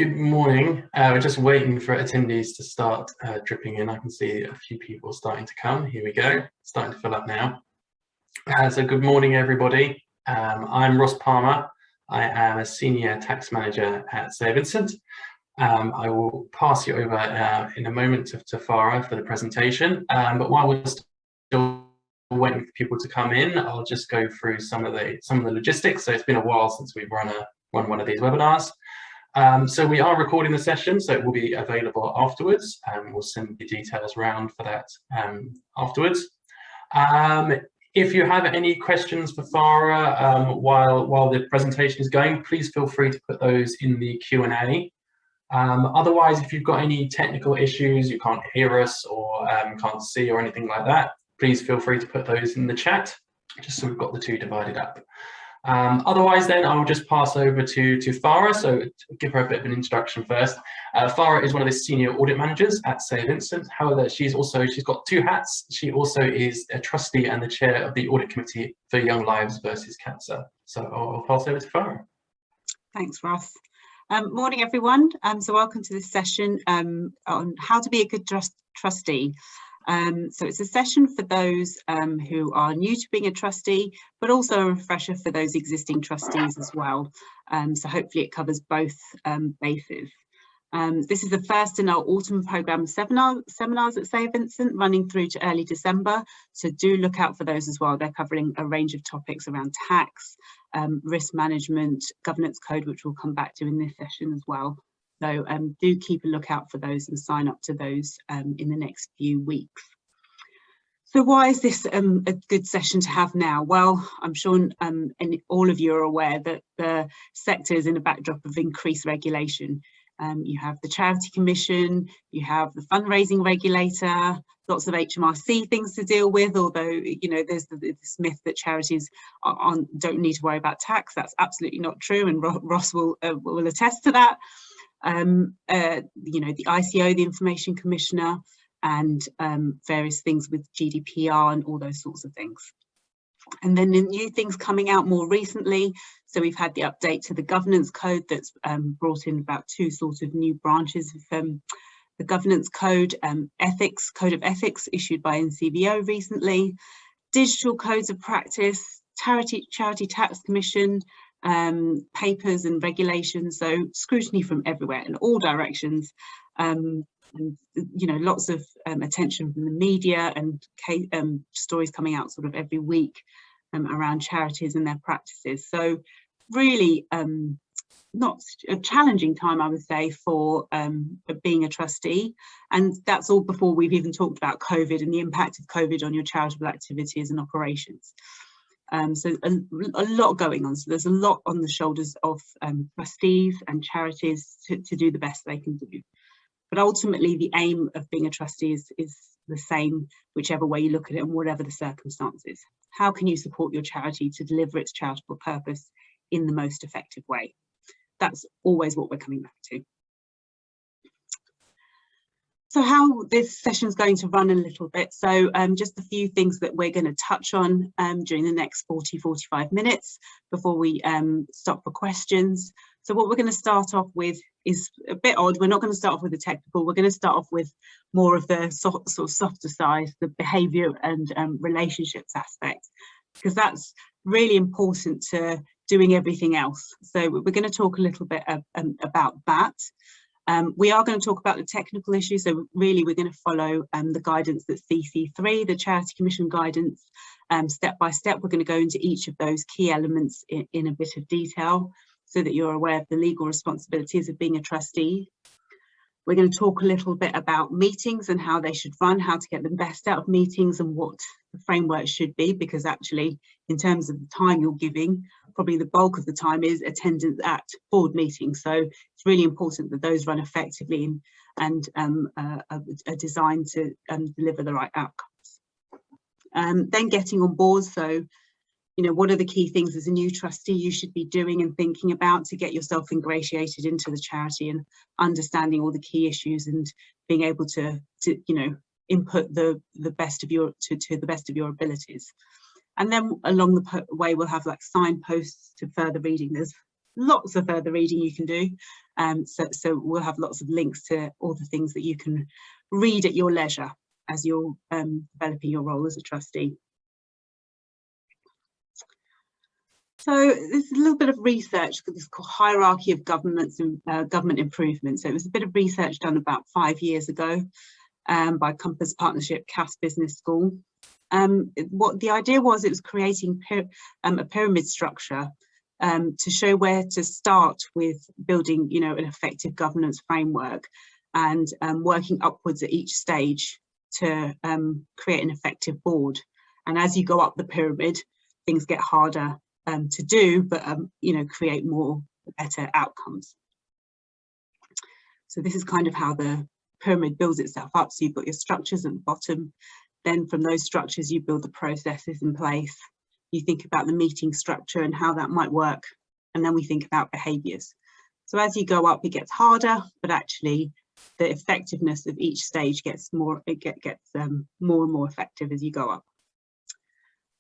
Good morning. We're just waiting for attendees to start dripping in. I can see a few people starting to come. Here we go, starting to fill up now. So good morning, everybody. I'm Ross Palmer. I am a Senior Tax Manager at St Vincent. I will pass you over in a moment to Farrah for the presentation. But while we're still waiting for people to come in, I'll just go through some of the logistics. So it's been a while since we've run one of these webinars. So we are recording the session, so it will be available afterwards. We'll send the details around for that afterwards. If you have any questions for Farrah while the presentation is going, please feel free to put those in the Q&A. Otherwise, if you've got any technical issues, you can't hear us or can't see or anything like that, please feel free to put those in the chat, just so we've got the two divided up. Otherwise, then I'll just pass over to Farrah. So give her a bit of an introduction first. Farrah is one of the senior audit managers at St Vincent. However, she's got two hats. She also is a trustee and the chair of the audit committee for Young Lives versus Cancer. So I'll pass over to Farrah. Thanks, Ross. Morning, everyone. So welcome to this session on how to be a good trustee. So it's a session for those who are new to being a trustee, but also a refresher for those existing trustees as well. So hopefully it covers both bases. This is the first in our autumn programme seminars at St Vincent, running through to early December. So do look out for those as well. They're covering a range of topics around tax, risk management, governance code, which we'll come back to in this session as well. So do keep a lookout for those and sign up to those in the next few weeks. So why is this a good session to have now? Well, I'm sure and all of you are aware that the sector is in a backdrop of increased regulation. You have the Charity Commission, you have the fundraising regulator, lots of HMRC things to deal with, although, you know, there's this myth that charities don't need to worry about tax. That's absolutely not true, and Ross will attest to that. You know, the ICO, the Information Commissioner, and various things with GDPR and all those sorts of things. And then the new things coming out more recently. So we've had the update to the governance code that's brought in about two sort of new branches of the governance code, code of ethics issued by NCBO recently, digital codes of practice, charity tax commission, papers and regulations, so scrutiny from everywhere in all directions, and you know, lots of attention from the media and stories coming out sort of every week around charities and their practices. So really not a challenging time, I would say, for being a trustee, and that's all before we've even talked about COVID and the impact of COVID on your charitable activities and operations. So a lot going on. So there's a lot on the shoulders of trustees and charities to do the best they can do. But ultimately, the aim of being a trustee is the same, whichever way you look at it and whatever the circumstances. How can you support your charity to deliver its charitable purpose in the most effective way? That's always what we're coming back to. So how this session is going to run a little bit. So just a few things that we're going to touch on during the next 45 minutes before we stop for questions. So what we're going to start off with is a bit odd. We're not going to start off with the technical. We're going to start off with more of the sort of softer side, the behaviour and relationships aspect, because that's really important to doing everything else. So we're going to talk a little bit about that. We are going to talk about the technical issues, so really we're going to follow the guidance that's CC3, the Charity Commission guidance, step by step. We're going to go into each of those key elements in a bit of detail so that you're aware of the legal responsibilities of being a trustee. We're going to talk a little bit about meetings and how they should run, how to get the best out of meetings and what the framework should be, because actually in terms of the time you're giving, probably the bulk of the time is attendance at board meetings. So it's really important that those run effectively and are designed to deliver the right outcomes. Then getting on board, so you know, what are the key things as a new trustee you should be doing and thinking about to get yourself ingratiated into the charity, and understanding all the key issues and being able to you know, input the best of your to the best of your abilities. And then along the way we'll have like signposts to further reading. There's lots of further reading you can do. So we'll have lots of links to all the things that you can read at your leisure as you're developing your role as a trustee. So this is a little bit of research, this is called Hierarchy of Governments and Government Improvement. So it was a bit of research done about 5 years ago by Compass Partnership Cass Business School. What the idea was, it was creating a pyramid structure to show where to start with building, you know, an effective governance framework, and working upwards at each stage to create an effective board. And as you go up the pyramid, things get harder to do, but you know, create better outcomes. So this is kind of how the pyramid builds itself up. So you've got your structures at the bottom, then from those structures you build the processes in place. You think about the meeting structure and how that might work, and then we think about behaviours. So as you go up, it gets harder, but actually the effectiveness of each stage gets more and more effective as you go up.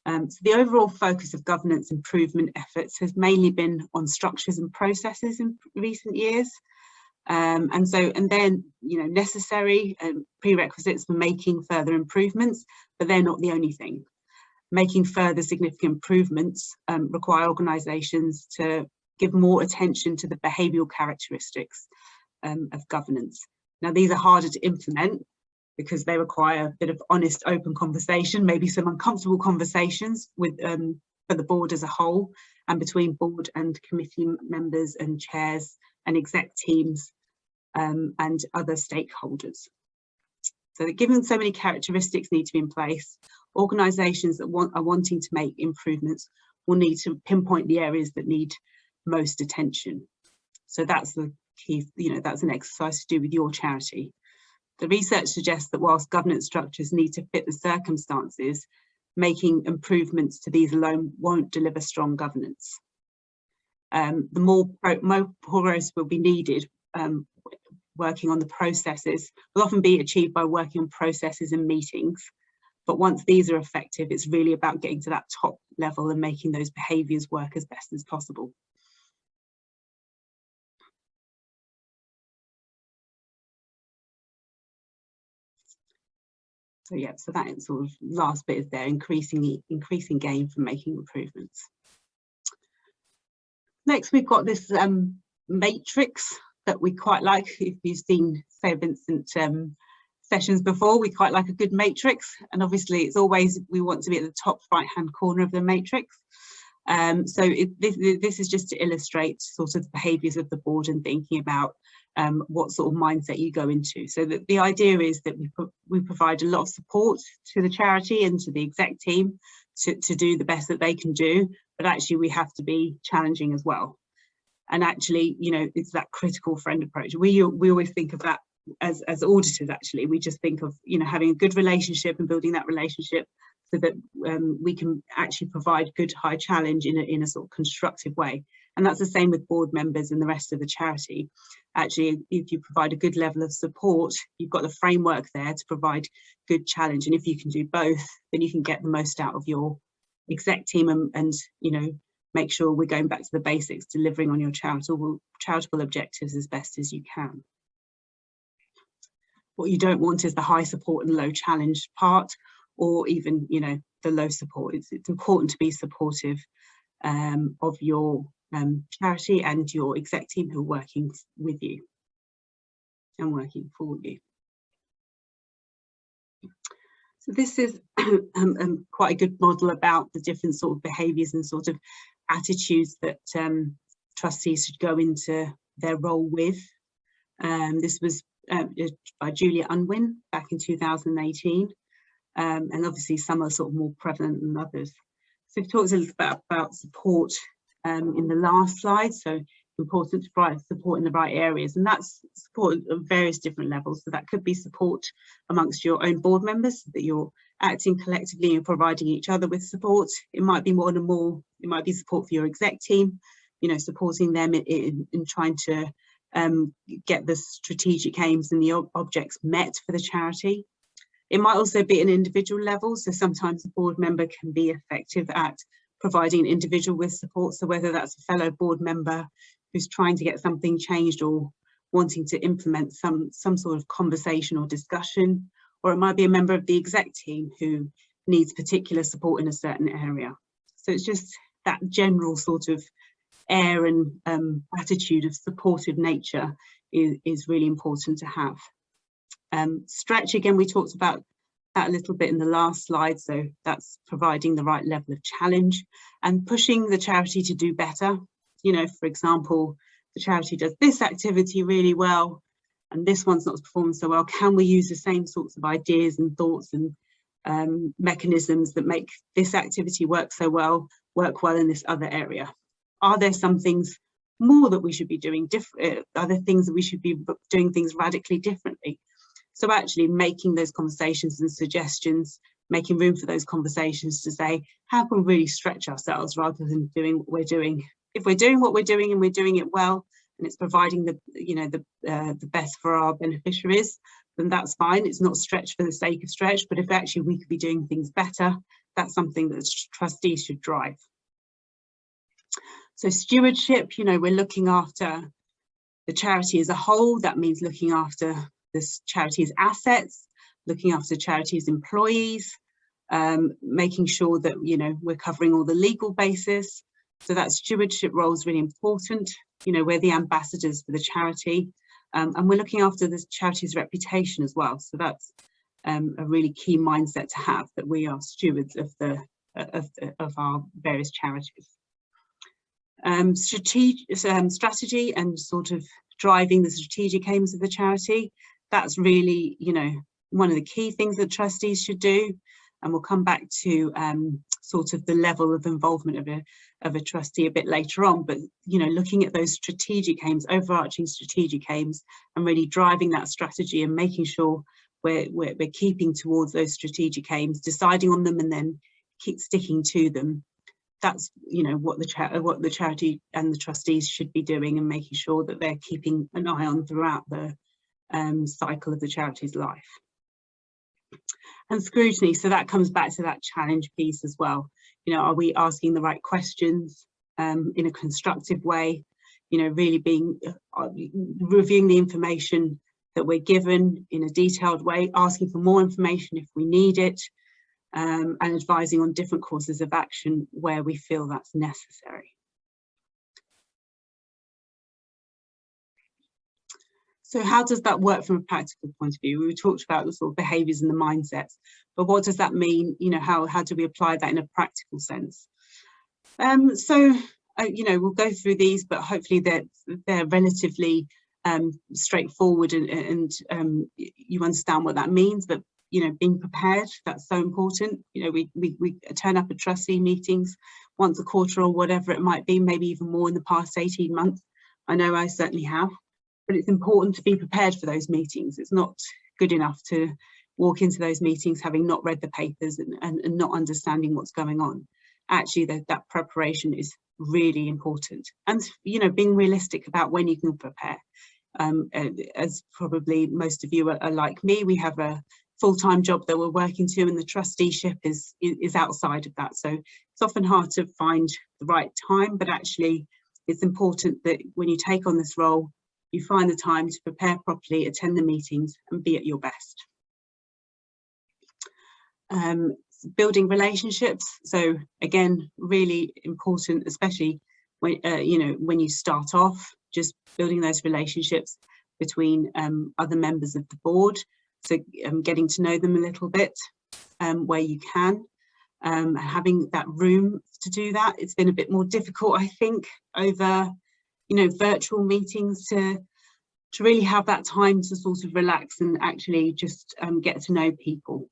So the overall focus of governance improvement efforts has mainly been on structures and processes in recent years. And then, you know, necessary prerequisites for making further improvements, but they're not the only thing. Making further significant improvements require organisations to give more attention to the behavioural characteristics of governance. Now, these are harder to implement because they require a bit of honest, open conversation, maybe some uncomfortable conversations with for the board as a whole, and between board and committee members and chairs and exec teams and other stakeholders. So given so many characteristics need to be in place, organisations that are wanting to make improvements will need to pinpoint the areas that need most attention. So that's the key, you know, that's an exercise to do with your charity. The research suggests that whilst governance structures need to fit the circumstances, making improvements to these alone won't deliver strong governance. The more progress will be needed working on the processes, will often be achieved by working on processes and meetings. But once these are effective, it's really about getting to that top level and making those behaviours work as best as possible. So yeah, so that sort of last bit is there, increasing gain from making improvements. Next, we've got this matrix that we quite like. If you've seen St Vincent sessions before, we quite like a good matrix, and obviously it's always, we want to be at the top right hand corner of the matrix. So this is just to illustrate sort of the behaviours of the board and thinking about what sort of mindset you go into. So that the idea is that we provide a lot of support to the charity and to the exec team to do the best that they can do, but actually we have to be challenging as well. And actually, you know, it's that critical friend approach. We always think of that as auditors. Actually, we just think of, you know, having a good relationship and building that relationship so that we can actually provide good high challenge in a sort of constructive way. And that's the same with board members and the rest of the charity. Actually, if you provide a good level of support, you've got the framework there to provide good challenge. And if you can do both, then you can get the most out of your exec team and you know, make sure we're going back to the basics, delivering on your charitable objectives as best as you can. What you don't want is the high support and low challenge part, or even, you know, the low support. It's important to be supportive of your charity and your exec team who are working with you and working for you. So this is quite a good model about the different sort of behaviours and sort of attitudes that trustees should go into their role with. This was by Julia Unwin back in 2018, and obviously some are sort of more prevalent than others. So we've talked a little bit about support in the last slide. So important to provide support in the right areas, and that's support at various different levels. So that could be support amongst your own board members, that you're acting collectively and providing each other with support. It might be it might be support for your exec team, you know, supporting them in trying to get the strategic aims and the objects met for the charity. It might also be at an individual level. So sometimes a board member can be effective at providing an individual with support. So whether that's a fellow board member who's trying to get something changed or wanting to implement some sort of conversation or discussion, or it might be a member of the exec team who needs particular support in a certain area. So it's just that general sort of air and attitude of supportive nature is really important to have. Stretch, again, we talked about that a little bit in the last slide, so that's providing the right level of challenge and pushing the charity to do better. You know, for example, the charity does this activity really well and this one's not performing so well. Can we use the same sorts of ideas and thoughts and mechanisms that make this activity work well in this other area? Are there some things more that we should be doing different? Are there things that we should be doing things radically differently? So actually making those conversations and suggestions, making room for those conversations to say, how can we really stretch ourselves rather than doing what we're doing? If we're doing what we're doing and we're doing it well, and it's providing the best for our beneficiaries, then that's fine. It's not stretch for the sake of stretch, but if actually we could be doing things better, that's something that trustees should drive. So stewardship, you know, we're looking after the charity as a whole. That means looking after this charity's assets, looking after charity's employees, making sure that, you know, we're covering all the legal basis. So that stewardship role is really important. You know, we're the ambassadors for the charity, and we're looking after the charity's reputation as well. So that's a really key mindset to have, that we are stewards of our various charities. Strategy and sort of driving the strategic aims of the charity. That's really, you know, one of the key things that trustees should do. And we'll come back to sort of the level of involvement of a trustee a bit later on. But, you know, looking at those strategic aims, overarching strategic aims, and really driving that strategy and making sure we're keeping towards those strategic aims, deciding on them and then keep sticking to them. That's, you know, what the charity and the trustees should be doing, and making sure that they're keeping an eye on throughout the cycle of the charity's life. And scrutiny, so that comes back to that challenge piece as well. You know, are we asking the right questions in a constructive way? You know, really reviewing the information that we're given in a detailed way, asking for more information if we need it, and advising on different courses of action where we feel that's necessary. So how does that work from a practical point of view? We talked about the sort of behaviours and the mindsets, but what does that mean? You know, how do we apply that in a practical sense? You know, we'll go through these, but hopefully they're relatively straightforward and you understand what that means. But, you know, being prepared, that's so important. You know, we turn up at trustee meetings once a quarter or whatever it might be, maybe even more in the past 18 months. I know I certainly have. But it's important to be prepared for those meetings. It's not good enough to walk into those meetings having not read the papers and not understanding what's going on. Actually, that preparation is really important. And, you know, being realistic about when you can prepare. As probably most of you are like me, we have a full-time job that we're working to, and the trusteeship is outside of that. So it's often hard to find the right time, but actually it's important that when you take on this role, you find the time to prepare properly, attend the meetings and be at your best. Building relationships. So again, really important, especially when, you know, when you start off, just building those relationships between other members of the board. So getting to know them a little bit where you can, having that room to do that. It's been a bit more difficult, I think, over, you know, virtual meetings to really have that time to sort of relax and actually just get to know people.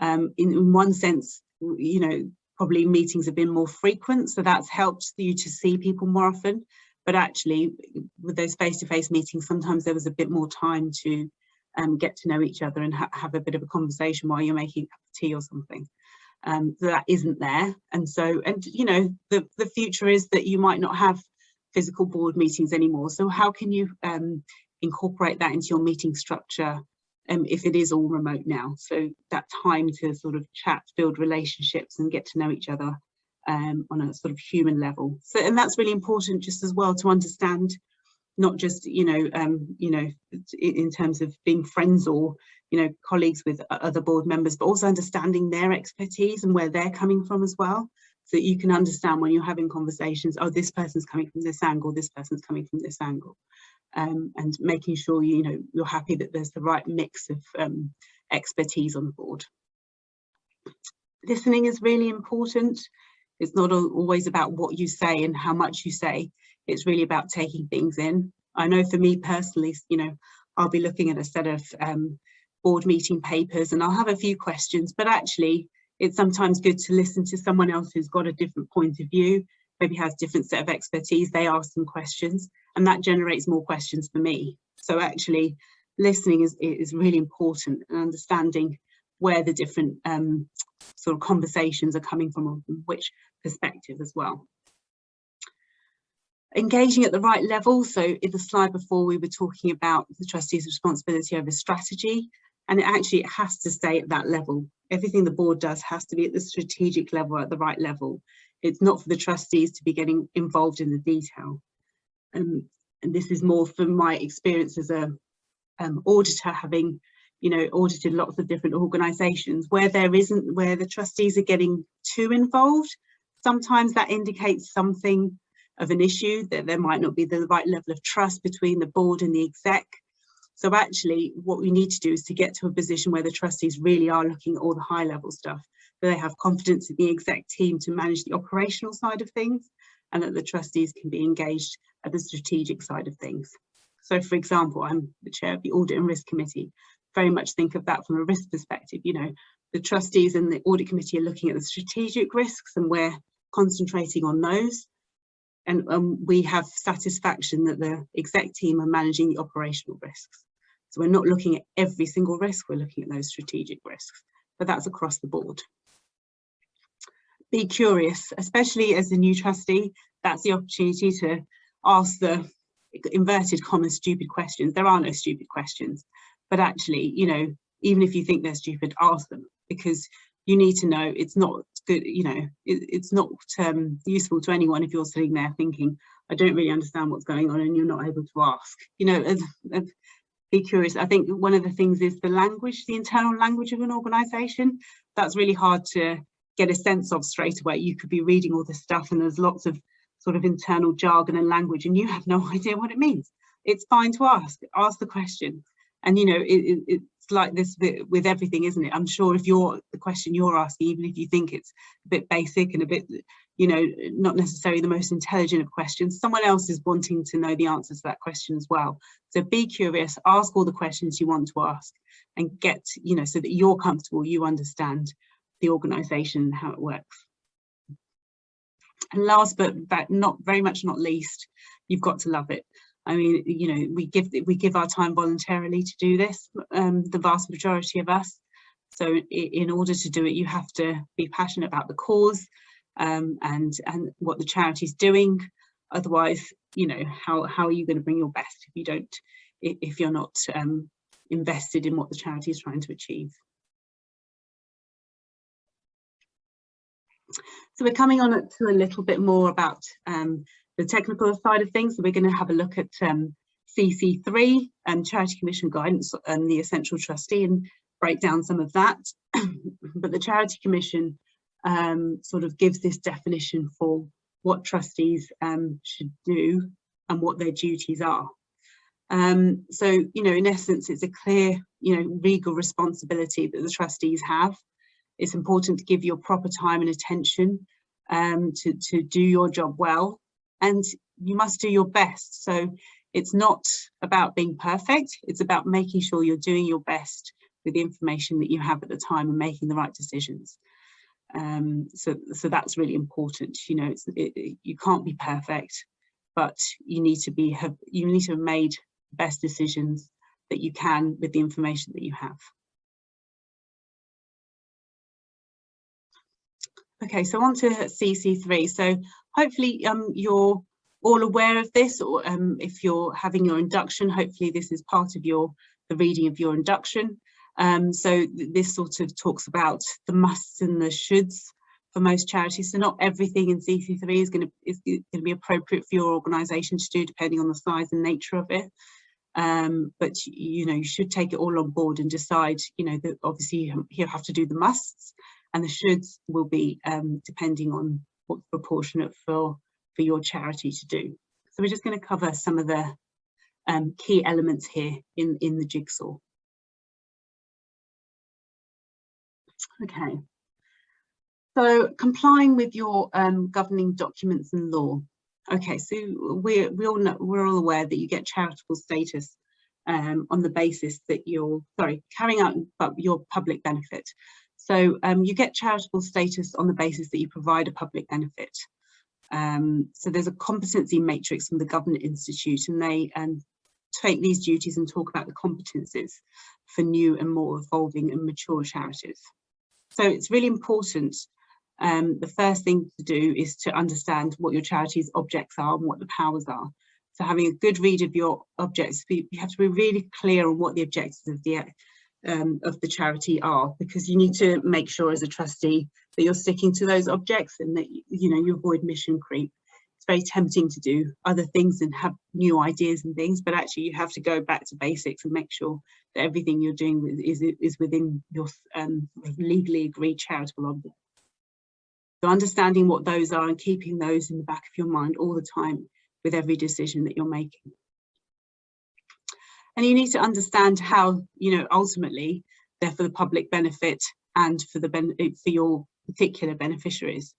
In one sense, you know, probably meetings have been more frequent, so that's helped you to see people more often. But actually, with those face-to-face meetings, sometimes there was a bit more time to get to know each other and have a bit of a conversation while you're making a cup of tea or something. So that isn't there. And so, and you know, the future is that you might not have physical board meetings anymore. So how can you incorporate that into your meeting structure if it is all remote now? So that time to sort of chat, build relationships and get to know each other on a sort of human level. So, and that's really important just as well to understand, not just, in terms of being friends or, colleagues with other board members, but also understanding their expertise and where they're coming from as well. So that you can understand when you're having conversations, oh, this person's coming from this angle, this person's coming from this angle. And making sure, you're happy that there's the right mix of expertise on the board. Listening is really important. It's not always about what you say and how much you say. It's really about taking things in. I know for me personally, I'll be looking at a set of board meeting papers and I'll have a few questions, but actually it's sometimes good to listen to someone else who's got a different point of view, maybe has different set of expertise. They ask some questions and that generates more questions for me. So actually listening is really important, and understanding where the different sort of conversations are coming from which perspective as well. Engaging at the right level. So in the slide before we were talking about the trustee's responsibility over strategy, and it has to stay at that level. Everything the board does has to be at the strategic level, at the right level. It's not for the trustees to be getting involved in the detail. And this is more from my experience as a auditor, having audited lots of different organisations where the trustees are getting too involved. Sometimes that indicates something of an issue, that there might not be the right level of trust between the board and the exec. So actually what we need to do is to get to a position where the trustees really are looking at all the high level stuff, that they have confidence in the exec team to manage the operational side of things, and that the trustees can be engaged at the strategic side of things. So for example, I'm the chair of the Audit and Risk Committee. Very much think of that from a risk perspective. The trustees and the audit committee are looking at the strategic risks and we're concentrating on those. And we have satisfaction that the exec team are managing the operational risks. So we're not looking at every single risk, we're looking at those strategic risks, but that's across the board. Be curious, especially as a new trustee. That's the opportunity to ask the inverted commas stupid questions. There are no stupid questions, but actually, even if you think they're stupid, ask them, because you need to know it's not good. It's not useful to anyone if you're sitting there thinking, I don't really understand what's going on, and you're not able to ask. Be curious. I think one of the things is the language, the internal language of an organisation. That's really hard to get a sense of straight away. You could be reading all this stuff and there's lots of sort of internal jargon and language and you have no idea what it means. It's fine to ask the question. And it's like this with everything, isn't it? I'm sure if the question you're asking, even if you think it's a bit basic and a bit, not necessarily the most intelligent of questions, someone else is wanting to know the answers to that question as well. So be curious, ask all the questions you want to ask, and get, so that you're comfortable, you understand the organisation and how it works. And last but not very much not least, you've got to love it. I mean, we give our time voluntarily to do this, the vast majority of us. So in order to do it, you have to be passionate about the cause and what the charity's doing. Otherwise, how are you going to bring your best if you're not invested in what the charity is trying to achieve? So we're coming on to a little bit more about the technical side of things. So we're going to have a look at CC3 and Charity Commission guidance and the essential trustee, and break down some of that. But the Charity Commission sort of gives this definition for what trustees should do and what their duties are. So, in essence, it's a clear, legal responsibility that the trustees have. It's important to give your proper time and attention to do your job well, and you must do your best. So it's not about being perfect, it's about making sure you're doing your best with the information that you have at the time and making the right decisions. So that's really important. You can't be perfect, but you need to have made the best decisions that you can with the information that you have. Okay, so on to CC3. So hopefully you're all aware of this, or if you're having your induction, hopefully this is part of the reading of your induction. So this sort of talks about the musts and the shoulds for most charities. So not everything in CC3 is going to be appropriate for your organisation to do, depending on the size and nature of it. But you should take it all on board and decide, that obviously you have to do the musts, and the shoulds will be depending on what's proportionate for your charity to do. So we're just going to cover some of the key elements here in the jigsaw. Okay, so complying with your governing documents and law. Okay, so we're all aware that you get charitable status on the basis that you're carrying out your public benefit. So you get charitable status on the basis that you provide a public benefit. So there's a competency matrix from the Government Institute, and they take these duties and talk about the competencies for new and more evolving and mature charities. So it's really important. The first thing to do is to understand what your charity's objects are and what the powers are. So having a good read of your objects, you have to be really clear on what the objectives of the charity are, because you need to make sure as a trustee that you're sticking to those objects and that you avoid mission creep. It's very tempting to do other things and have new ideas and things, but actually you have to go back to basics and make sure that everything you're doing is within your legally agreed charitable objects. So understanding what those are and keeping those in the back of your mind all the time with every decision that you're making. And you need to understand how, ultimately they're for the public benefit and for your particular beneficiaries.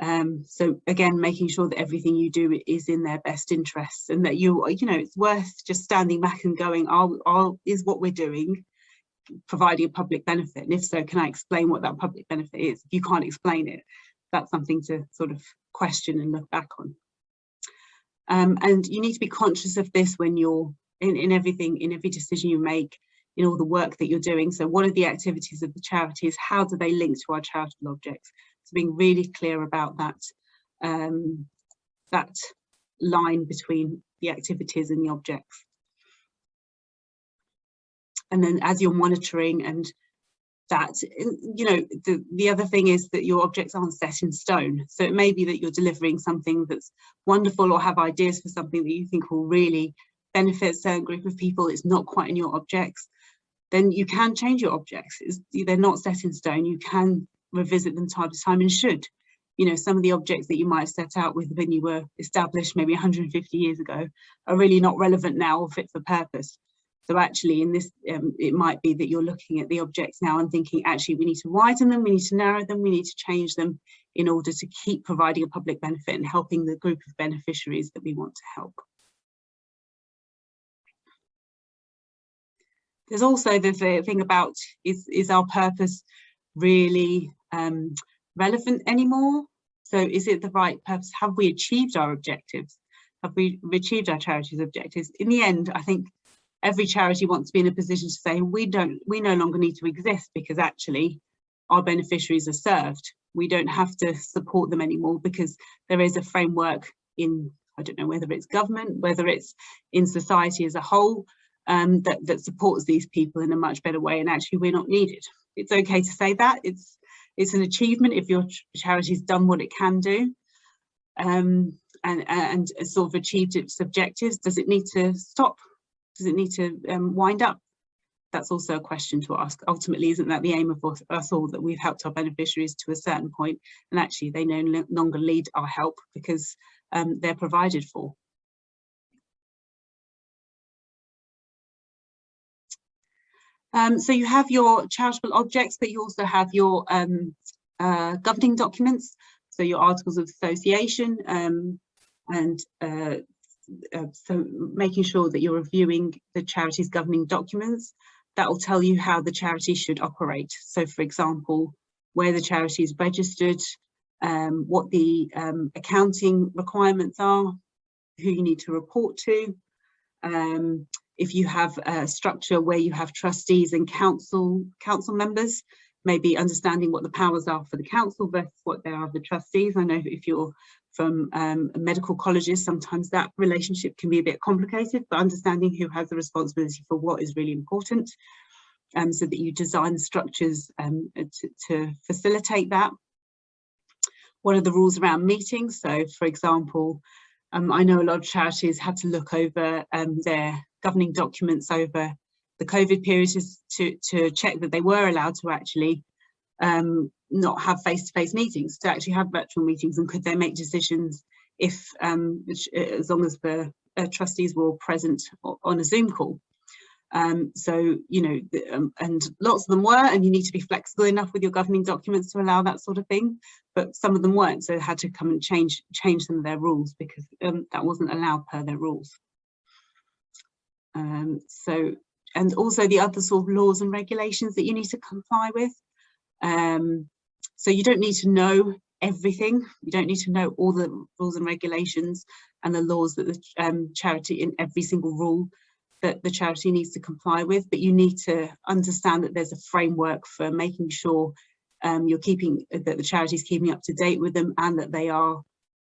So again, making sure that everything you do is in their best interests, and that it's worth just standing back and going, is what we're doing providing a public benefit? And if so, can I explain what that public benefit is? If you can't explain it, that's something to sort of question and look back on. And you need to be conscious of this when you're in every decision you make, in all the work that you're doing. So what are the activities of the charities? How do they link to our charitable objects? So being really clear about that line between the activities and the objects. And then as you're monitoring, and that, the other thing is that your objects aren't set in stone. So it may be that you're delivering something that's wonderful, or have ideas for something that you think will really benefit a certain group of people. It's not quite in your objects. Then you can change your objects. They're not set in stone. You can revisit them time to time, and should. Some of the objects that you might have set out with when you were established maybe 150 years ago are really not relevant now or fit for purpose. So actually in this, it might be that you're looking at the objects now and thinking, actually, we need to widen them, we need to narrow them, we need to change them in order to keep providing a public benefit and helping the group of beneficiaries that we want to help. There's also the thing about, is our purpose really relevant anymore? So is it the right purpose? Have we achieved our objectives? Have we achieved our charity's objectives? In the end, I think every charity wants to be in a position to say, we no longer need to exist, because actually our beneficiaries are served. We don't have to support them anymore, because there is a framework in, I don't know whether it's government, whether it's in society as a whole, that supports these people in a much better way, and actually we're not needed. It's okay to say that. It's an achievement if your charity's done what it can do, and sort of achieved its objectives. Does it need to stop? Does it need to wind up? That's also a question to ask. Ultimately, isn't that the aim of us all, that we've helped our beneficiaries to a certain point, and actually they no longer need our help because they're provided for? So you have your charitable objects, but you also have your governing documents, so your articles of association, so making sure that you're reviewing the charity's governing documents. That will tell you how the charity should operate. So for example, where the charity is registered, what the accounting requirements are, who you need to report to. If you have a structure where you have trustees and council members, maybe understanding what the powers are for the council versus what they are of the trustees. I know if you're from medical colleges, sometimes that relationship can be a bit complicated, but understanding who has the responsibility for what is really important, so that you design structures to facilitate that. What are the rules around meetings? So, for example, I know a lot of charities had to look over their governing documents over the COVID period to check that they were allowed to actually not have face-to-face meetings, to actually have virtual meetings, and could they make decisions if, as long as the trustees were all present on a Zoom call. So, you know, and lots of them were, and you need to be flexible enough with your governing documents to allow that sort of thing, but some of them weren't, so they had to come and change some of their rules because that wasn't allowed per their rules. So, and also the other sort of laws and regulations that you need to comply with. So you don't need to know everything. You don't need to know all the rules and regulations and the laws that the charity, in every single rule that the charity needs to comply with, but you need to understand that there's a framework for making sure that the charity is keeping up to date with them, and that they are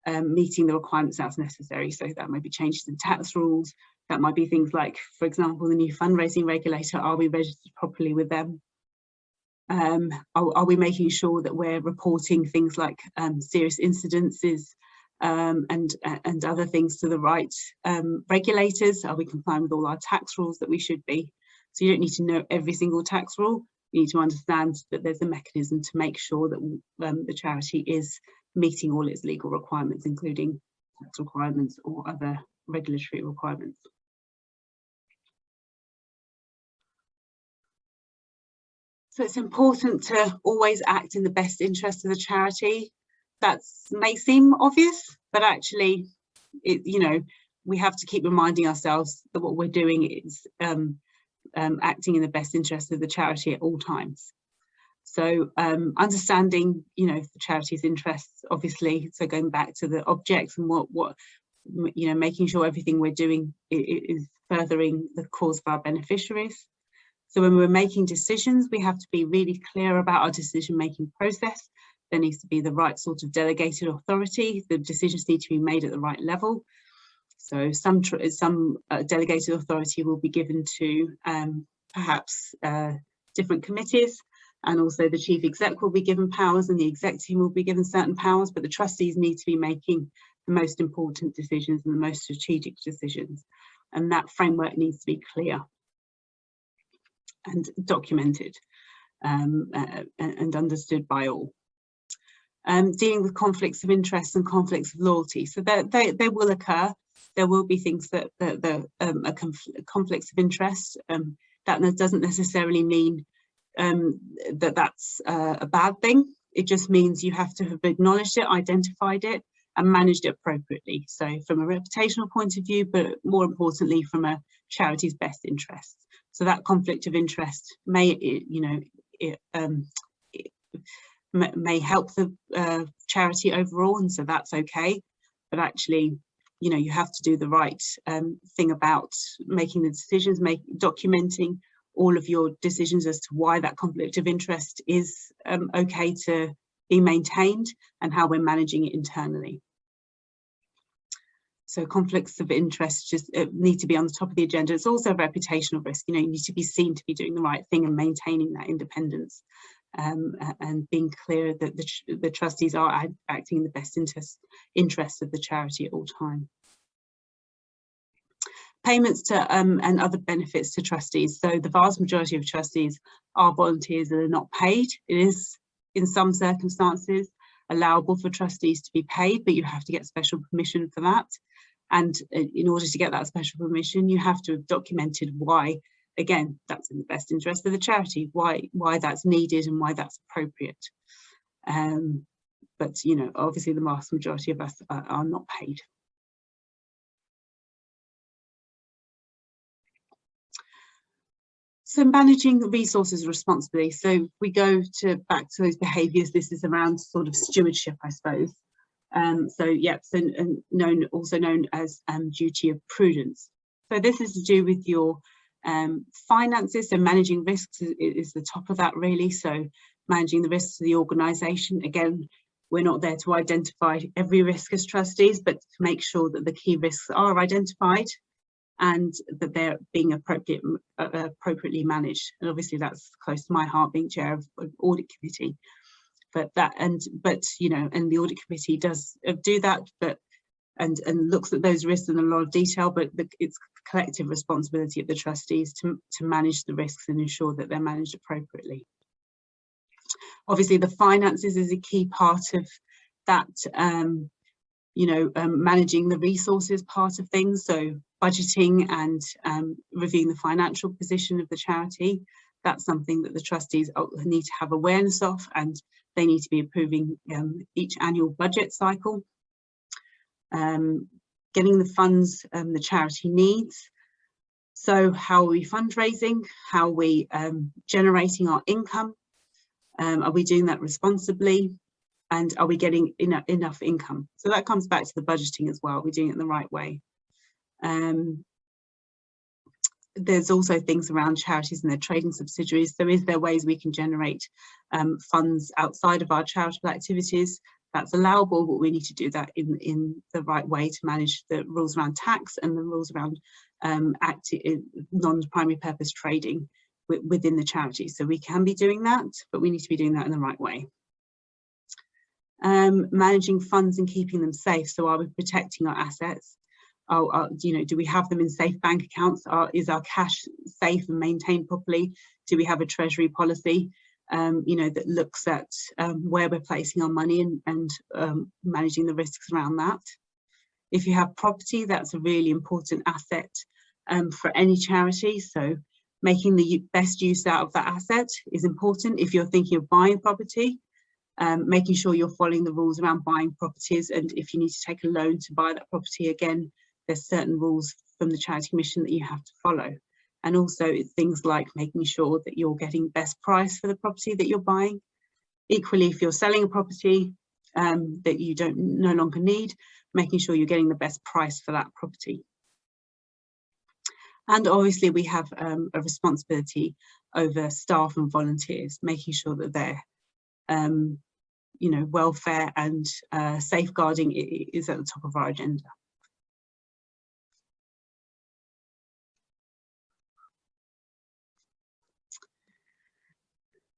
meeting the requirements as necessary. So that might be changes in tax rules. That might be things like, for example, the new fundraising regulator. Are we registered properly with them? Are we making sure that we're reporting things like serious incidences and other things to the right regulators? Are we complying with all our tax rules that we should be? So you don't need to know every single tax rule. You need to understand that there's a mechanism to make sure that the charity is meeting all its legal requirements, including tax requirements or other regulatory requirements. So it's important to always act in the best interest of the charity. That may seem obvious, but actually, you know, we have to keep reminding ourselves that what we're doing is acting in the best interest of the charity at all times. So understanding, you know, the charity's interests, obviously, so going back to the objects and what you know, making sure everything we're doing is furthering the cause of our beneficiaries. So when we're making decisions, we have to be really clear about our decision-making process. There needs to be the right sort of delegated authority. The decisions need to be made at the right level. So some delegated authority will be given to perhaps different committees, and also the chief exec will be given powers, and the exec team will be given certain powers, but the trustees need to be making the most important decisions and the most strategic decisions. And that framework needs to be clear and documented and understood by all. Dealing with conflicts of interest and conflicts of loyalty. So they will occur. There will be things that conflicts of interest. That doesn't necessarily mean that that's a bad thing. It just means you have to have acknowledged it, identified it, and managed it appropriately. So from a reputational point of view, but more importantly, from a charity's best interests. So that conflict of interest may, you know, may help the charity overall, and so that's okay. But actually, you know, you have to do the right thing about making the decisions, documenting all of your decisions as to why that conflict of interest is okay to be maintained, and how we're managing it internally. So conflicts of interest just need to be on the top of the agenda. It's also a reputational risk. You know, you need to be seen to be doing the right thing and maintaining that independence, and being clear that the trustees are acting in the best interest of the charity at all times. Payments to and other benefits to trustees. So the vast majority of trustees are volunteers that are not paid. It is, in some circumstances, allowable for trustees to be paid, but you have to get special permission for that. And in order to get that special permission, you have to have documented why, again, that's in the best interest of the charity, why that's needed and why that's appropriate. But, you know, obviously the vast majority of us are not paid. So managing the resources responsibly. So we go back to those behaviours. This is around sort of stewardship, I suppose. So yeah, so also known as duty of prudence. So this is to do with your finances. So managing risks is the top of that, really. So managing the risks of the organisation. Again, we're not there to identify every risk as trustees, but to make sure that the key risks are identified and that they're being appropriately managed. And obviously that's close to my heart, being chair of audit committee you know, and the audit committee does do that, but and looks at those risks in a lot of detail, but it's collective responsibility of the trustees to manage the risks and ensure that they're managed appropriately. Obviously, the finances is a key part of that, you know, managing the resources part of things, so budgeting and reviewing the financial position of the charity. That's something that the trustees need to have awareness of, and they need to be approving each annual budget cycle. Getting the funds the charity needs. So how are we fundraising? How are we generating our income? Are we doing that responsibly? And are we getting enough income? So that comes back to the budgeting as well. We're doing it in the right way. There's also things around charities and their trading subsidiaries. So is there ways we can generate funds outside of our charitable activities? That's allowable, but we need to do that in the right way to manage the rules around tax and the rules around non-primary purpose trading within the charity. So we can be doing that, but we need to be doing that in the right way. Managing funds and keeping them safe. So are we protecting our assets? You know, do we have them in safe bank accounts? Is our cash safe and maintained properly? Do we have a treasury policy, you know, that looks at where we're placing our money and managing the risks around that? If you have property, that's a really important asset for any charity. So making the best use out of that asset is important. If you're thinking of buying property, making sure you're following the rules around buying properties, and if you need to take a loan to buy that property, again, there's certain rules from the Charity Commission that you have to follow. And also it's things like making sure that you're getting best price for the property that you're buying. Equally, if you're selling a property that you no longer need, making sure you're getting the best price for that property. And obviously we have a responsibility over staff and volunteers, making sure that their you know, welfare and safeguarding is at the top of our agenda.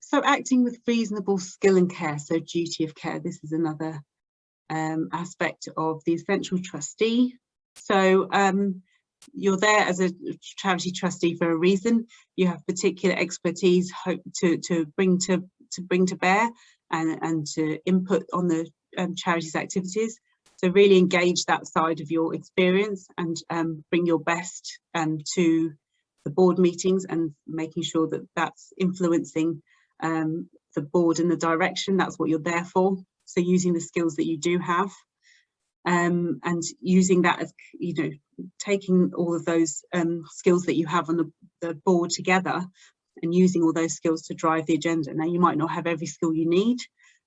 So acting with reasonable skill and care, so duty of care, this is another aspect of the essential trustee. So you're there as a charity trustee for a reason. You have particular expertise to bring to bear and to input on the charity's activities. So really engage that side of your experience and bring your best to the board meetings and making sure that that's influencing the board and the direction. That's what you're there for. So using the skills that you do have and using that as, you know, taking all of those skills that you have on the board together and using all those skills to drive the agenda. Now, you might not have every skill you need,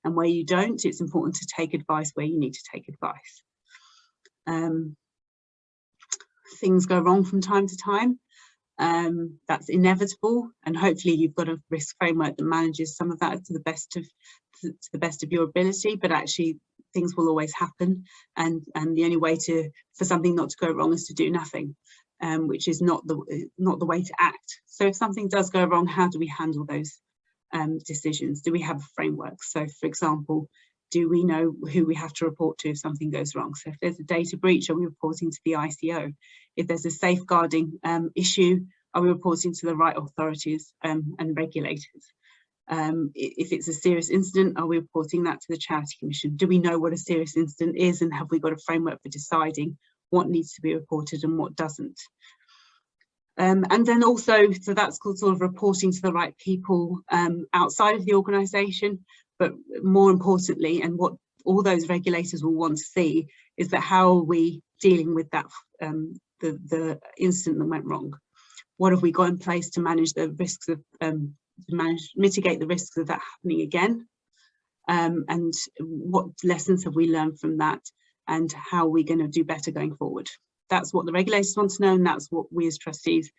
and where you don't, it's important to take advice where you need to take advice. Things go wrong from time to time. That's inevitable, and hopefully you've got a risk framework that manages some of that to the best of your ability, but actually things will always happen, and the only way for something not to go wrong is to do nothing, which is not the way to act. So if something does go wrong, how do we handle those decisions? Do we have a framework? So for example, do we know who we have to report to if something goes wrong? So if there's a data breach, are we reporting to the ICO? If there's a safeguarding issue, are we reporting to the right authorities and regulators? If it's a serious incident, are we reporting that to the Charity Commission? Do we know what a serious incident is, and have we got a framework for deciding what needs to be reported and what doesn't? And then also, so that's called sort of reporting to the right people outside of the organisation, but more importantly, and what all those regulators will want to see, is that how are we dealing with that, the incident that went wrong? What have we got in place to manage the risks of, mitigate the risks of that happening again? And what lessons have we learned from that? And how are we going to do better going forward? That's what the regulators want to know, and that's what we as trustees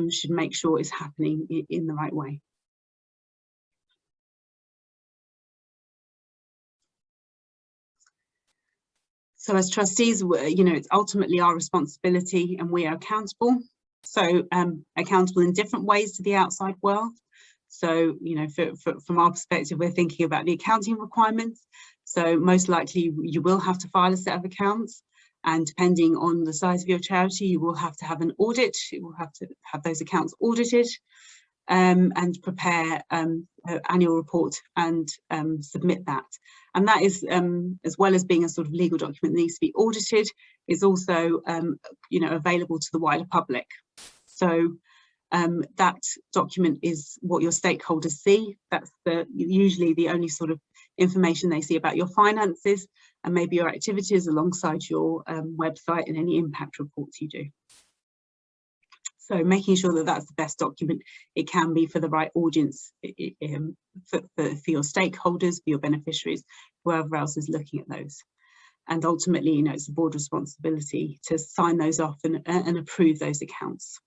should make sure is happening in the right way. So as trustees, you know, it's ultimately our responsibility, and we are accountable. So accountable in different ways to the outside world. So, you know, from our perspective, we're thinking about the accounting requirements. So most likely you will have to file a set of accounts, and depending on the size of your charity, you will have to have an audit. You will have to have those accounts audited and prepare an annual report and submit that. And that is, as well as being a sort of legal document that needs to be audited, is also, you know, available to the wider public. So that document is what your stakeholders see. That's usually the only sort of information they see about your finances and maybe your activities alongside your website and any impact reports you do. So making sure that that's the best document it can be for the right audience, for your stakeholders, for your beneficiaries, whoever else is looking at those. And ultimately, you know, it's the board responsibility to sign those off and approve those accounts.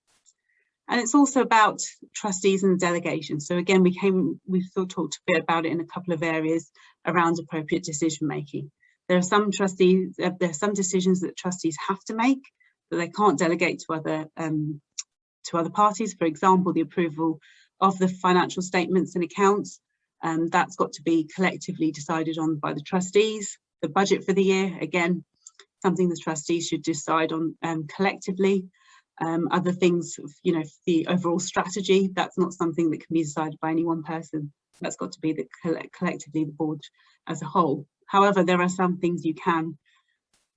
And it's also about trustees and delegation. So again, we've talked a bit about it in a couple of areas around appropriate decision making. There are some trustees, there are some decisions that trustees have to make that they can't delegate to other parties. For example, the approval of the financial statements and accounts, that's got to be collectively decided on by the trustees. The budget for the year, again, something the trustees should decide on collectively. Other things, you know, the overall strategy, that's not something that can be decided by any one person. That's got to be collectively the board as a whole. However, there are some things you can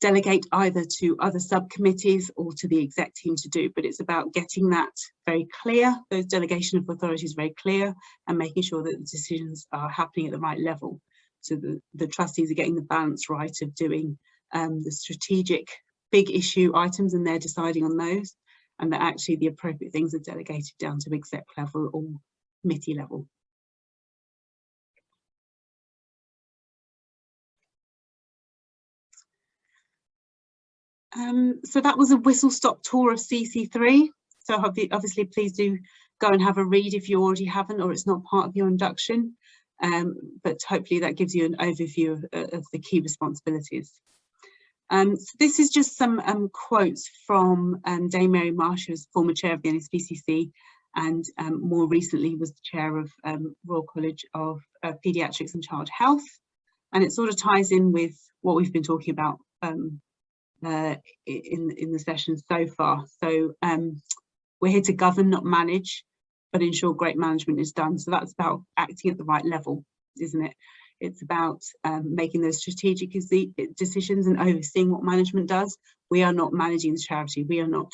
delegate either to other subcommittees or to the exec team to do, but it's about getting that very clear, those delegation of authorities very clear, and making sure that the decisions are happening at the right level. So the trustees are getting the balance right of doing the strategic big issue items, and they're deciding on those, and that actually the appropriate things are delegated down to exec level or committee level. So that was a whistle-stop tour of CC3. So obviously please do go and have a read if you already haven't, or it's not part of your induction. But hopefully that gives you an overview of the key responsibilities. So this is just some quotes from Dame Mary Marsh, who's former chair of the NSPCC and more recently was the chair of Royal College of Paediatrics and Child Health. And it sort of ties in with what we've been talking about in the session so far. So we're here to govern, not manage, but ensure great management is done. So that's about acting at the right level, isn't it? It's about making those strategic decisions and overseeing what management does. We are not managing the charity. We are not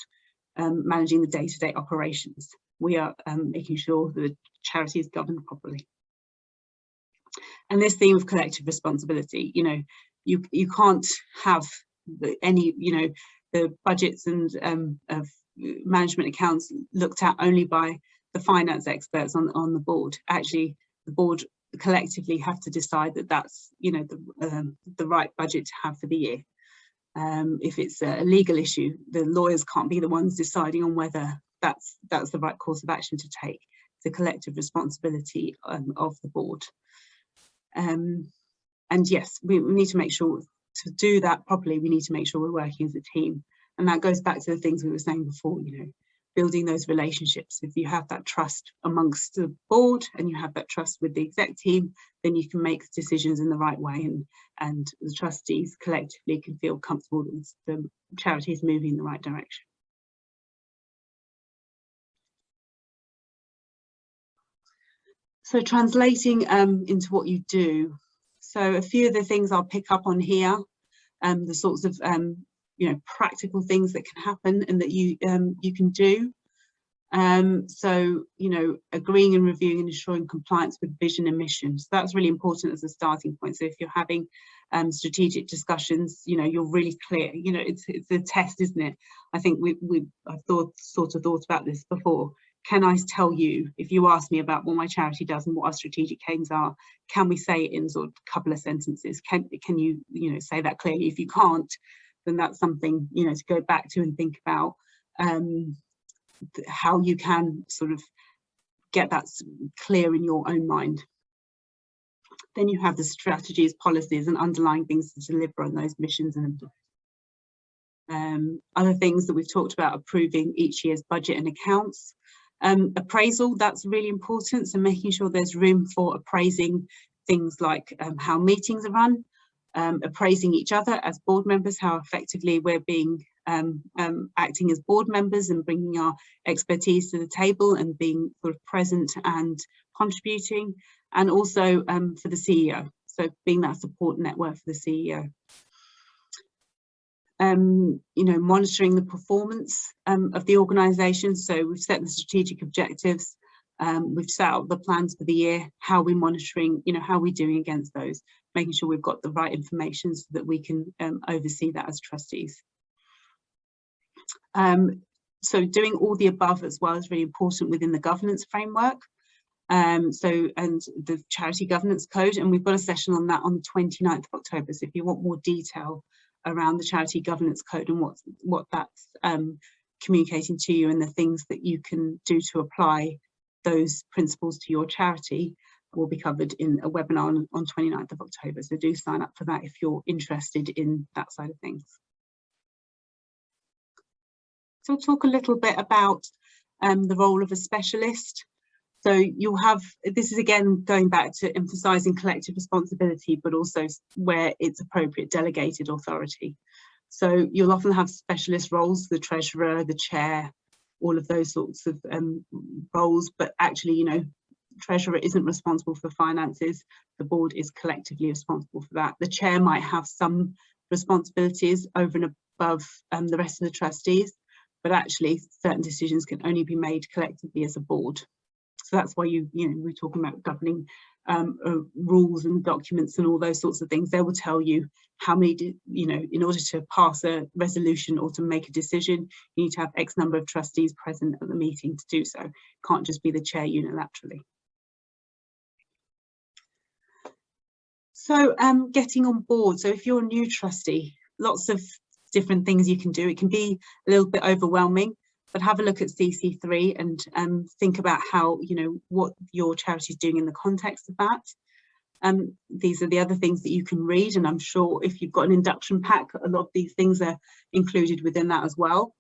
managing the day-to-day operations. We are making sure that the charity is governed properly. And this theme of collective responsibility, you know, you can't have any, you know, the budgets and of management accounts looked at only by the finance experts on the board. Actually, the board collectively have to decide that that's, you know, the right budget to have for the year. If it's a legal issue, the lawyers can't be the ones deciding on whether that's the right course of action to take. It's a collective responsibility of the board. And yes, we need to make sure to do that properly, we need to make sure we're working as a team. And that goes back to the things we were saying before, you know, building those relationships. If you have that trust amongst the board and you have that trust with the exec team, then you can make decisions in the right way, and the trustees collectively can feel comfortable that the charity is moving in the right direction. So translating into what you do. So a few of the things I'll pick up on here, the sorts of you know, practical things that can happen and that you can do. So, you know, agreeing and reviewing and ensuring compliance with vision and mission. So that's really important as a starting point. So if you're having strategic discussions, you know, you're really clear. You know, it's a test, isn't it? I think I've sort of thought about this before. Can I tell you, if you ask me about what my charity does and what our strategic aims are, can we say it in sort of a couple of sentences? Can you, you know, say that clearly? If you can't, then that's something, you know, to go back to and think about how you can sort of get that clear in your own mind. Then you have the strategies, policies and underlying things to deliver on those missions and other things that we've talked about: approving each year's budget and accounts. Appraisal, that's really important, so making sure there's room for appraising things like how meetings are run, appraising each other as board members, how effectively we're being acting as board members and bringing our expertise to the table and being sort of present and contributing, and also for the CEO, so being that support network for the CEO. You know, monitoring the performance of the organisation. So we've set the strategic objectives, we've set out the plans for the year, how we're monitoring, you know, how we're doing against those, making sure we've got the right information so that we can oversee that as trustees. So doing all the above as well is really important within the governance framework. And the charity governance code, and we've got a session on that on the 29th of October. So if you want more detail around the charity governance code and what that's communicating to you and the things that you can do to apply those principles to your charity, will be covered in a webinar on 29th of October. So do sign up for that if you're interested in that side of things. So I'll talk a little bit about the role of a specialist. So you'll have, this is again going back to emphasising collective responsibility, but also where it's appropriate, delegated authority. So you'll often have specialist roles, the treasurer, the chair, all of those sorts of roles, but actually, you know, treasurer isn't responsible for finances, the board is collectively responsible for that. The chair might have some responsibilities over and above the rest of the trustees, but actually certain decisions can only be made collectively as a board. So that's why we're talking about governing rules and documents and all those sorts of things. They will tell you how many, in order to pass a resolution or to make a decision, you need to have X number of trustees present at the meeting to do so. It can't just be the chair unilaterally. So getting on board. So if you're a new trustee, lots of different things you can do. It can be a little bit overwhelming, but have a look at CC3 and think about how, what your charity is doing in the context of that. These are the other things that you can read, and I'm sure if you've got an induction pack, a lot of these things are included within that as well.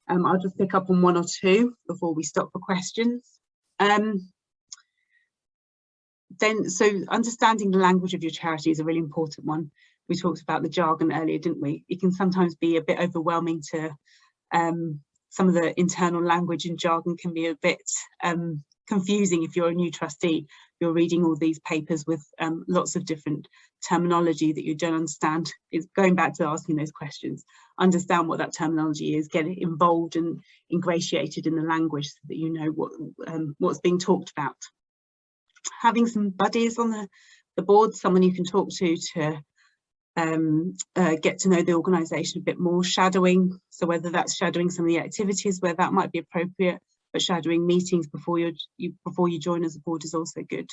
I'll just pick up on one or two before we stop for questions. So understanding the language of your charity is a really important one. We talked about the jargon earlier, didn't we? It can sometimes be a bit overwhelming to some of the internal language, and jargon can be a bit confusing if you're a new trustee. You're reading all these papers with lots of different terminology that you don't understand. It's going back to asking those questions. Understand what that terminology is, get it involved and ingratiated in the language so that you know what's being talked about. Having some buddies on the board, someone you can talk to get to know the organisation a bit more. Shadowing, so whether that's shadowing some of the activities where that might be appropriate, but shadowing meetings before you join as a board is also good.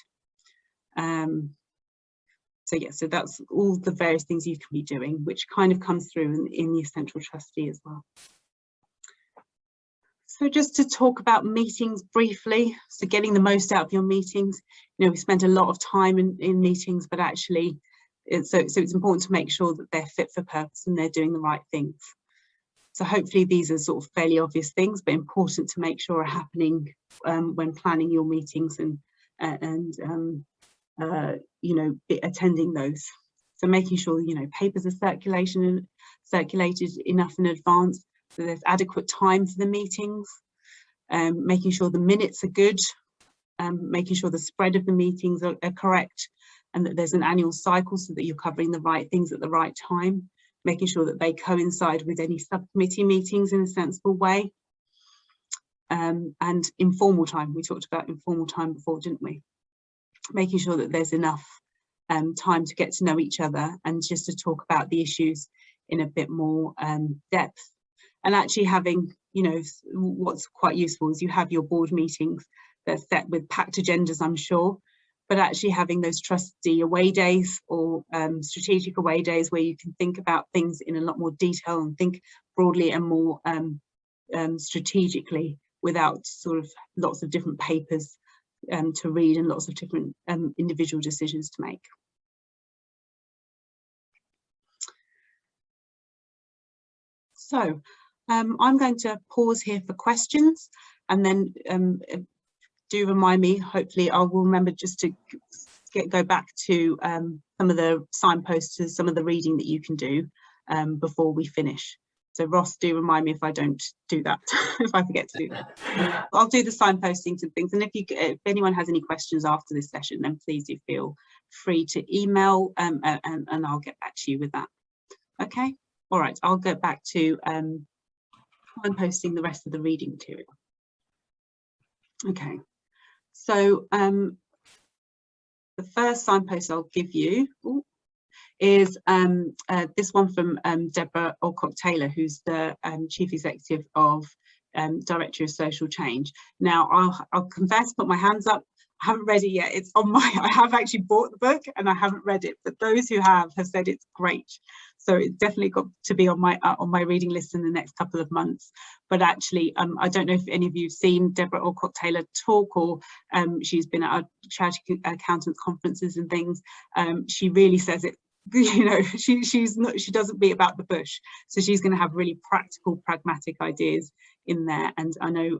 So that's all the various things you can be doing, which kind of comes through in the essential trustee as well. So just to talk about meetings briefly, so getting the most out of your meetings. We spend a lot of time in meetings, but actually so it's important to make sure that they're fit for purpose and they're doing the right things. So hopefully these are sort of fairly obvious things, but important to make sure are happening when planning your meetings and attending those. So making sure papers are circulated enough in advance, so there's adequate time for the meetings, making sure the minutes are good, making sure the spread of the meetings are correct, and that there's an annual cycle so that you're covering the right things at the right time, making sure that they coincide with any subcommittee meetings in a sensible way. And informal time, we talked about informal time before, didn't we? Making sure that there's enough time to get to know each other and just to talk about the issues in a bit more depth. And actually having, what's quite useful is you have your board meetings that are set with packed agendas, I'm sure, but actually having those trustee away days or strategic away days where you can think about things in a lot more detail and think broadly and more strategically without sort of lots of different papers to read and lots of different individual decisions to make. So I'm going to pause here for questions. And then do remind me, hopefully I will remember just to go back to some of the signposts to some of the reading that you can do before we finish. So Ross, do remind me if I don't do that, if I forget to do that. I'll do the signpostings and things. And if anyone has any questions after this session, then please do feel free to email and I'll get back to you with that. Okay, all right, I'll go back to signposting the rest of the reading material. Okay, so the first signpost I'll give you is this one from Deborah Alcock-Taylor, who's the Chief Executive of Directory of Social Change. Now, I'll confess, put my hands up, I haven't read it yet. It's on my, I have actually bought the book and I haven't read it, but those who have said it's great. So it's definitely got to be on my reading list in the next couple of months. But actually, I don't know if any of you have seen Deborah Alcock-Taylor talk, or she's been at our charity accountants conferences and things. She really says it, you know, she doesn't beat about the bush. So she's going to have really practical, pragmatic ideas in there. And I know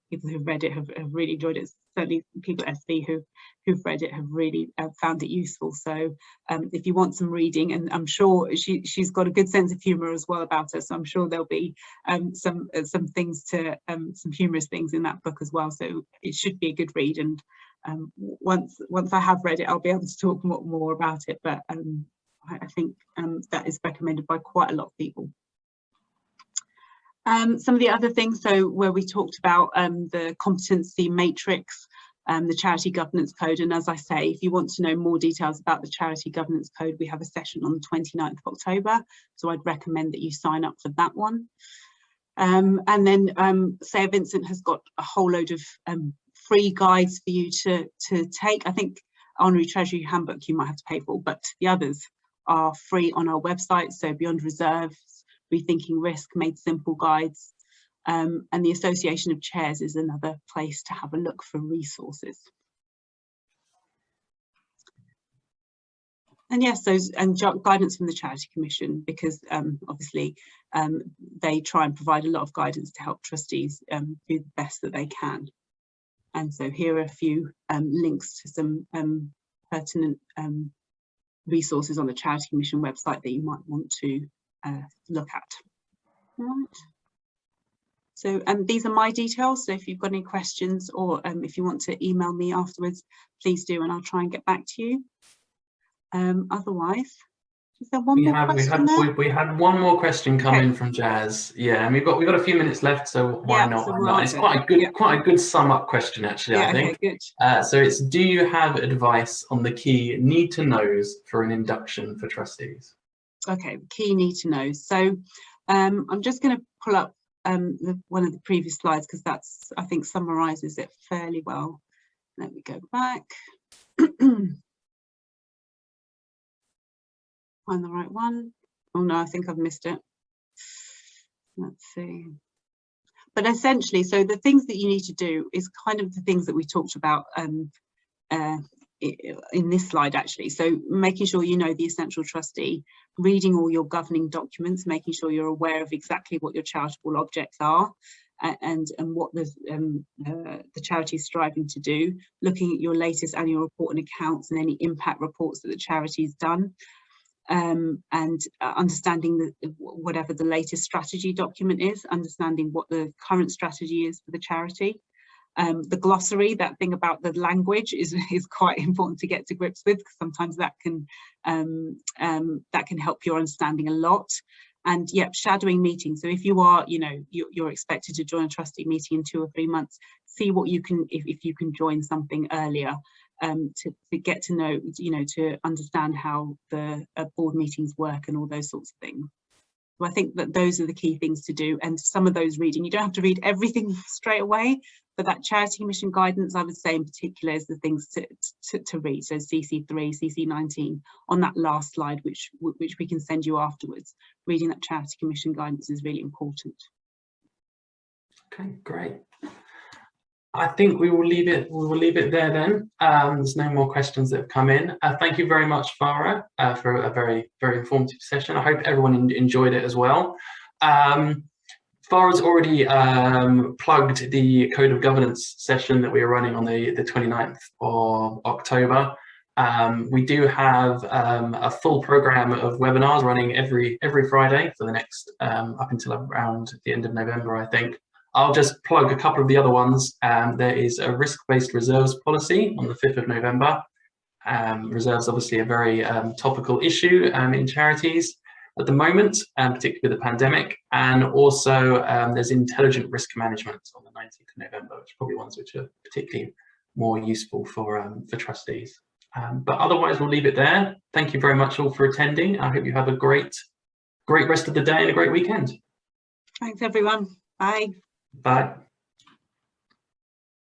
people who've read it have really enjoyed it. Certainly people at SV who've read it have really found it useful. So if you want some reading, and I'm sure she's got a good sense of humour as well about her, so I'm sure there'll be some things to some humorous things in that book as well. So it should be a good read, and once I have read it, I'll be able to talk more about it. But I think that is recommended by quite a lot of people. Some of the other things, so where we talked about the competency matrix, the Charity Governance Code, and as I say, if you want to know more details about the Charity Governance Code, we have a session on the 29th of October, so I'd recommend that you sign up for that one. And then Sarah Vincent has got a whole load of free guides for you to take. I think Honorary Treasury Handbook you might have to pay for, but the others are free on our website, so Beyond Reserves, Rethinking Risk, Made Simple guides, and the Association of Chairs is another place to have a look for resources. And yes, those and guidance from the Charity Commission, because obviously they try and provide a lot of guidance to help trustees do the best that they can. And so here are a few links to some pertinent resources on the Charity Commission website that you might want to look at. Right. So these are my details, so if you've got any questions, or if you want to email me afterwards, please do, and I'll try and get back to you. Otherwise, is there one more question there? We had one more question come in from Jazz. Yeah, and we've got a few minutes left, so why not? So it's quite a good sum up question, actually. I think. Okay, good. So it's, do you have advice on the key need to knows for an induction for trustees? Okay, key need to know. So I'm just going to pull up one of the previous slides, because that's, I think, summarizes it fairly well. Let me go back. Find the right one. Oh no, I think I've missed it. Let's see. But essentially, so the things that you need to do is kind of the things that we talked about in this slide, actually. So making sure you know the essential trustee, reading all your governing documents, making sure you're aware of exactly what your charitable objects are and what the charity is striving to do, looking at your latest annual report and accounts and any impact reports that the charity's done, and understanding whatever the latest strategy document is, understanding what the current strategy is for the charity. The glossary, that thing about the language, is quite important to get to grips with, because sometimes that can help your understanding a lot. And yep, shadowing meetings. So if you are, you know, you're expected to join a trustee meeting in 2 or 3 months, see what you can, if you can join something earlier, to get to know, you know, to understand how the board meetings work and all those sorts of things. So I think that those are the key things to do, and some of those reading, you don't have to read everything straight away, but that Charity Commission guidance, I would say in particular, is the things to read. So CC3, CC19 on that last slide, which we can send you afterwards. Reading that Charity Commission guidance is really important. Okay, great. I think we will leave it there then. There's no more questions that have come in. Thank you very much, Farrah, for a very, very informative session. I hope everyone enjoyed it as well. Farrah's already plugged the Code of Governance session that we are running on the 29th of October. We do have a full program of webinars running every Friday for the next up until around the end of November, I think. I'll just plug a couple of the other ones. There is a risk-based reserves policy on the 5th of November. Reserves obviously a very topical issue in charities at the moment, particularly with the pandemic, and also there's intelligent risk management on the 19th of November, which are probably ones which are particularly more useful for trustees. But otherwise, we'll leave it there. Thank you very much all for attending. I hope you have a great rest of the day and a great weekend. Thanks, everyone. Bye. Bye.